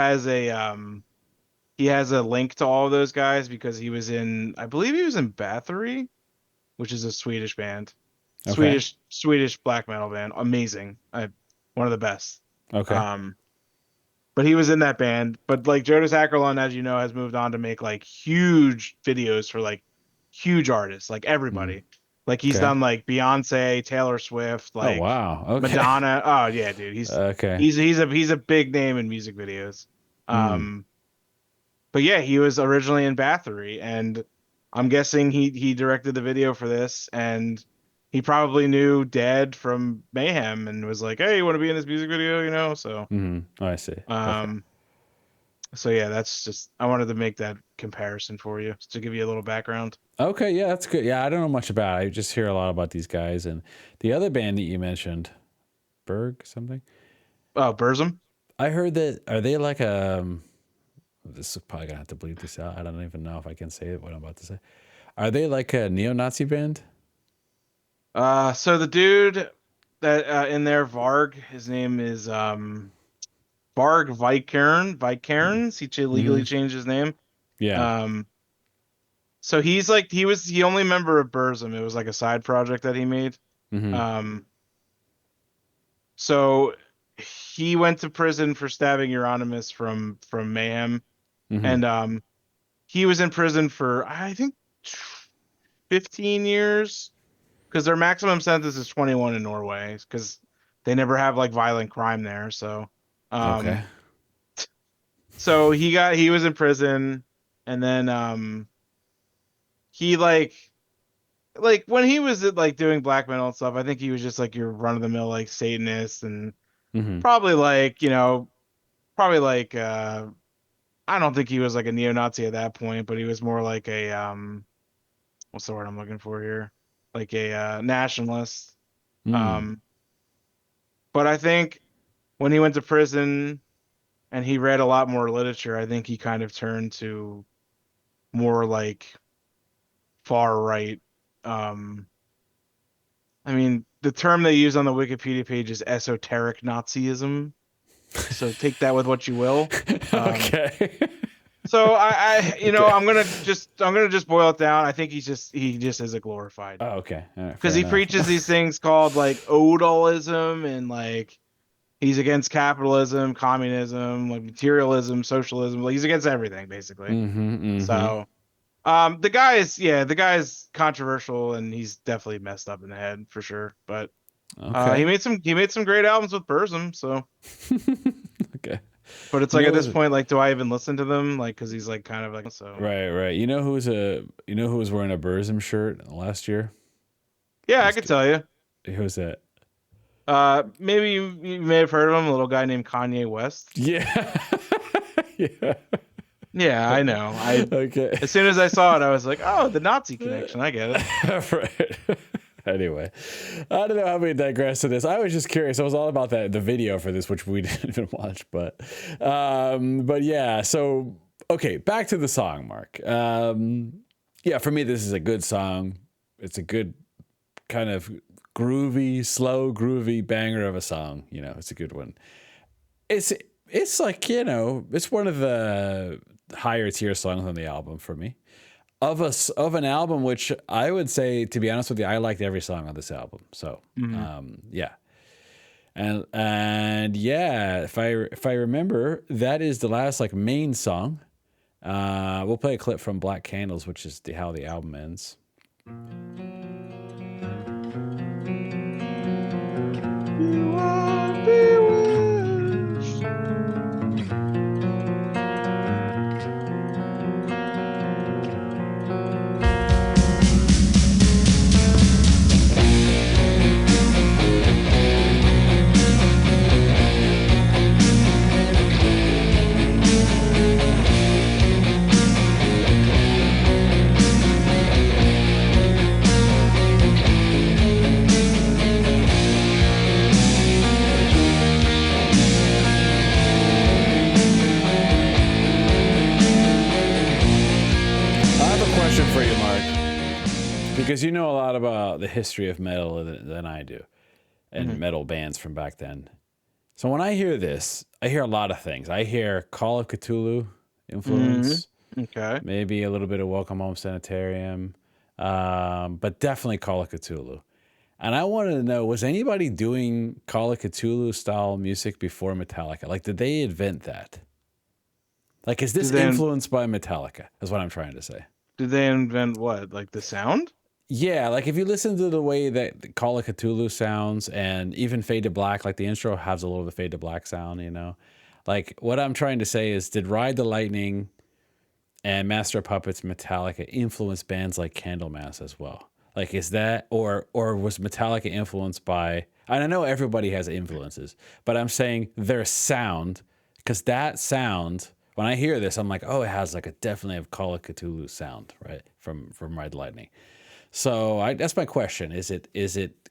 has a link to all of those guys because I believe he was in Bathory, which is a Swedish band. Okay. Swedish black metal band. Amazing. One of the best. Okay. Um but he was in that band. But Jonas Ackerlund, as you know, has moved on to make huge videos for huge artists, Mm. everybody. He's Okay. done Beyonce, Taylor Swift, Oh wow. Okay. Madonna. Oh yeah, dude. Okay. He's a big name in music videos. Mm. Um but yeah, he was originally in Bathory, and I'm guessing he directed the video for this, and he probably knew Dead from Mayhem and was like, "Hey, you want to be in this music video?" So Mm. Oh, I see. Okay. um so yeah, that's just I wanted to make that comparison for you to give you a little background. Okay. Yeah, that's good. Yeah, I don't know much about it. I just hear a lot about these guys and the other band that you mentioned, Berg something. Oh, Burzum? I heard that. Are they like a? This is probably gonna have to bleep this out. I don't even know if I can say it. What I'm about to say. Are they like a neo-Nazi band? So the dude that in there, Varg, his name is Varg Vikernes. He legally Mm-hmm. changed his name. Yeah. Um So he was the only member of Burzum. It was like a side project that he made. Mm-hmm. Um, so he went to prison for stabbing Euronymous from Mayhem, Mm-hmm. and he was in prison for I think 15 years because their maximum sentence is 21 in Norway because they never have violent crime there. So, Okay. um, he was in prison, and then he when he was doing black metal and stuff, I think he was just your run of the mill Satanist and Mm-hmm. probably probably I don't think he was a neo-Nazi at that point, but he was more like a what's the word I'm looking for here? Like a nationalist. Mm. Um but I think when he went to prison and he read a lot more literature, I think he kind of turned to more like far right. Um, I mean, the term they use on the Wikipedia page is esoteric Nazism. So take that with what you will. Okay. So Okay. I'm gonna just boil it down. I think he just is a glorified, Oh, okay. All right, because fair he enough. preaches these things called like odalism, and like he's against capitalism, communism, like materialism, socialism. Like he's against everything basically. Mm-hmm. Mm-hmm. So the guy is controversial, and he's definitely messed up in the head for sure. But Okay. he made some great albums with Burzum. So, Okay. but it's You like know at this who's point, like, do I even listen to them? Like, because he's like kind of like so. right, right. You know who was wearing a Burzum shirt last year? Yeah, I This could tell you. who's that? Maybe you may have heard of him, a little guy named Kanye West. Yeah. Yeah. Yeah, I know. I Okay. As soon as I saw it, I was like, oh, the Nazi connection. I get it. Right. Anyway, I don't know how we digress to this. I was just curious. I was all about the video for this, which we didn't even watch, but yeah. So okay, back to the song, Mark. Yeah, for me, this is a good song. It's a good kind of groovy, slow, groovy banger of a song. You know, it's a good one. It's it's like, you know, it's one of the higher tier songs on the album for me. Of an album which I would say, to be honest with you, I liked every song on this album. So Mhm. yeah, and yeah, if I remember, that is the last like main song. We'll play a clip from Black Candles, which is how the album ends. You are bewitched. I have a question for you, Mark, because you know a lot about the history of metal than I do, and Mhm. metal bands from back then. So when I hear this, I hear a lot of things. I hear Call of Cthulhu Mhm. influence, Okay. maybe a little bit of Welcome Home Sanitarium, but definitely Call of Cthulhu. And I wanted to know, was anybody doing Call of Cthulhu style music before Metallica? Like, did they invent that? Like, is this Did they influenced by Metallica? Is what I'm trying to say. did they invent what? Like the sound? Yeah, like if you listen to the way that Call of Cthulhu sounds, and even Fade to Black, like the intro has a little of the Fade to Black sound, you know? Like, what I'm trying to say is, did Ride the Lightning and Master of Puppets Metallica influence bands like Candlemass as well? Like, is that, or was Metallica influenced by, and I know everybody has influences, but I'm saying their sound, because that sound, when I hear this, I'm like, oh, it has like a definitely a Call of Cthulhu sound, right? From Ride the Lightning. So that's my question.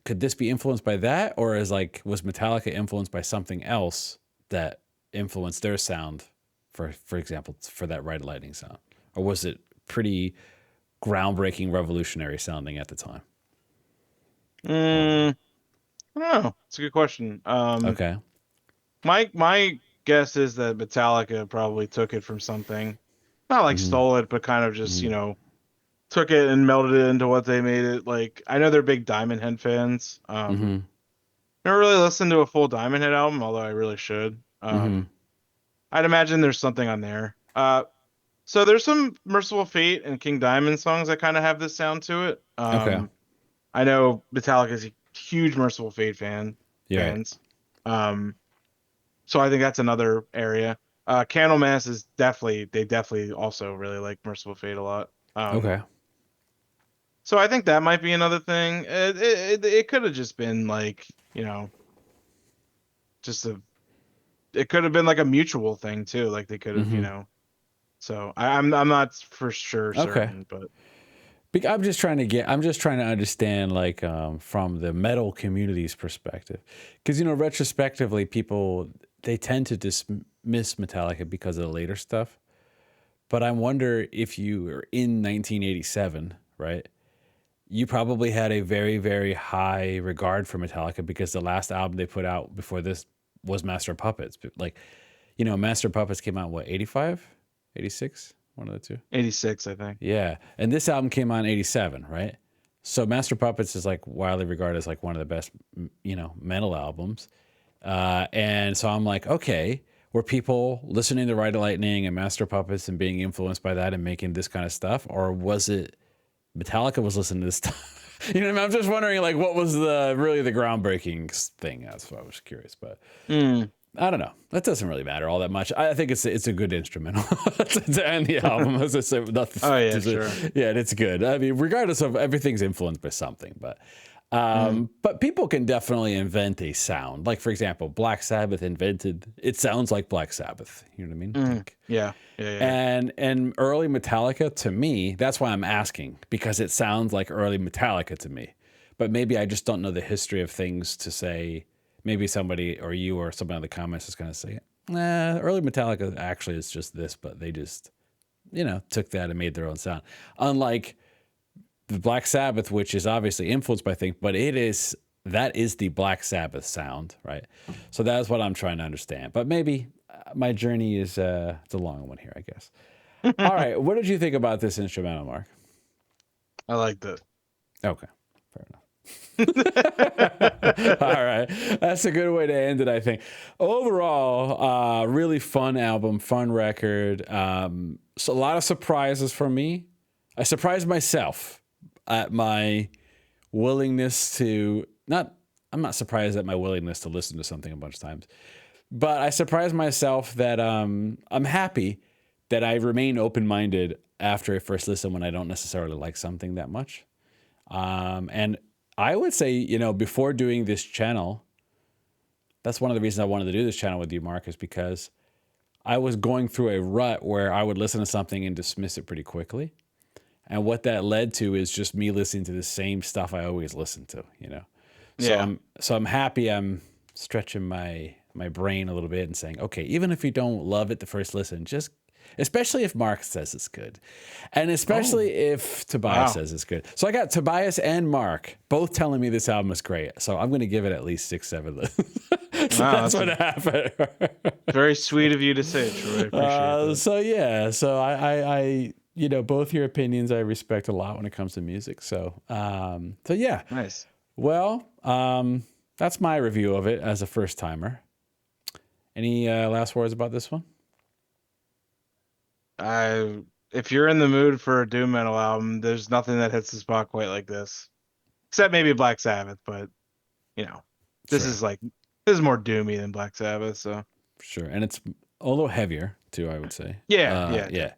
Could this be influenced by that, or was Metallica influenced by something else that influenced their sound, for example, for that Ride Lightning sound? Or was it pretty groundbreaking, revolutionary sounding at the time? Mm, I don't know. It's a good question. Okay. My guess is that Metallica probably took it from something. Not like Hmm. stole it, but kind of just, Hmm. took it and melded it into what they made it. Like, I know they're big Diamond Head fans. Hmm. Never really listened to a full Diamond Head album, although I really should. Hmm. I'd imagine there's something on there. So there's some Merciful Fate and King Diamond songs that kind of have this sound to it. Okay. I know Metallica's a huge Merciful Fate You're right. fans. Um, so I think that's another area. Candlemass is they definitely also really like Merciful Fate a lot. Okay. So I think that might be another thing. It could have just been like, just it could have been like a mutual thing too. Like they could have, Hmm. So I'm not for sure Okay. certain, but I'm just trying to understand, like, from the metal community's perspective, because retrospectively, people they tend to dismiss Metallica because of the later stuff. But I wonder if you were in 1987, right? You probably had a very, very high regard for Metallica because the last album they put out before this was Master of Puppets. But, like, Master of Puppets came out, what, 85, 86, one of the two? 86, I think. Yeah. And this album came out in 87, right? So Master of Puppets is, like, widely regarded as, like, one of the best, metal albums. And so I'm like, okay, were people listening to Ride the Lightning and Master of Puppets and being influenced by that and making this kind of stuff? Or was it Metallica was listening to this stuff? You know what I mean? I'm just wondering, like, what was really the groundbreaking thing? That's why I was curious, but I don't know. That doesn't really matter all that much. I think it's a good instrumental to end the album. As I said, nothing. Oh yeah, sure. Yeah, it's good. I mean, regardless of everything's influenced by something, but people can definitely invent a sound. Like, for example, Black Sabbath invented. It sounds like Black Sabbath. You know what I mean? Like, Yeah. and early Metallica, to me, that's why I'm asking, because it sounds like early Metallica to me. But maybe I just don't know the history of things to say. Maybe somebody or you or somebody in the comments is going to say, nah, early Metallica actually is just this, but they just, took that and made their own sound. Unlike the Black Sabbath, which is obviously influenced by things, but that is the Black Sabbath sound, right? So that's what I'm trying to understand. But maybe my journey is it's a long one here, I guess. All right, what did you think about this instrumental, Mark? I liked it. Okay, fair enough. All right, that's a good way to end it, I think. Overall, really fun album, fun record. So a lot of surprises for me. I surprised myself at my willingness to I'm not surprised at my willingness to listen to something a bunch of times, but I surprised myself that I'm happy that I remain open-minded after a first listen when I don't necessarily like something that much. And I would say, before doing this channel, that's one of the reasons I wanted to do this channel with you, Mark, is because I was going through a rut where I would listen to something and dismiss it pretty quickly. And what that led to is just me listening to the same stuff I always listen to, So I'm happy I'm stretching my brain a little bit and saying, okay, even if you don't love it the first listen, especially if Mark says it's good. And especially if Tobias says it's good. So I got Tobias and Mark both telling me this album is great. So I'm going to give it at least 6, 7 listens. That's what happened. Very sweet of you to say, Troy. I appreciate that. So yeah, so I both your opinions I respect a lot when it comes to music. So yeah. Nice. Well, that's my review of it as a first timer. Any last words about this one? If you're in the mood for a doom metal album, there's nothing that hits the spot quite like this, except maybe Black Sabbath. But this is more doomy than Black Sabbath. So sure, and it's a little heavier too, I would say. Yeah.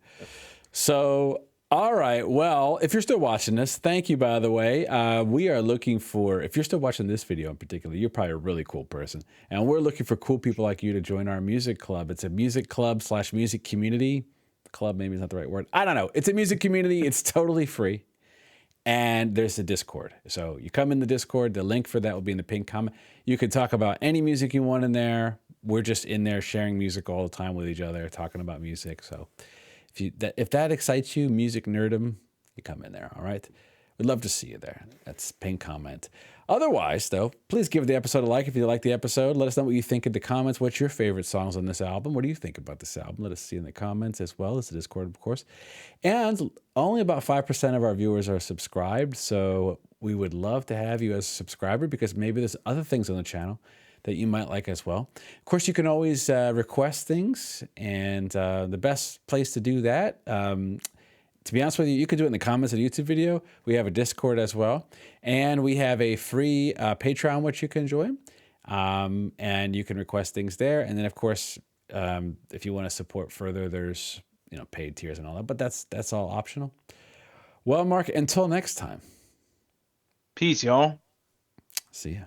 So, all right. Well, if you're still watching this, thank you, by the way. We are looking for, if you're still watching this video in particular, you're probably a really cool person. And we're looking for cool people like you to join our music club. It's a music club / music community. Club maybe is not the right word. I don't know. It's a music community. It's totally free. And there's a Discord. So you come in the Discord. The link for that will be in the pinned comment. You can talk about any music you want in there. We're just in there sharing music all the time with each other, talking about music. So if that excites you, music nerdom, you come in there, all right? We'd love to see you there. That's pinned comment. Otherwise, though, please give the episode a like if you like the episode. Let us know what you think in the comments. What's your favorite songs on this album? What do you think about this album? Let us see in the comments, as well as the Discord, of course. And only about 5% of our viewers are subscribed, so we would love to have you as a subscriber because maybe there's other things on the channel that you might like as well. Of course, you can always request things, and the best place to do that, to be honest with you, you can do it in the comments of the YouTube video. We have a Discord as well, and we have a free Patreon which you can join, and you can request things there. And then, of course, if you want to support further, there's paid tiers and all that, but that's all optional. Well, Mark, until next time. Peace, y'all. See ya.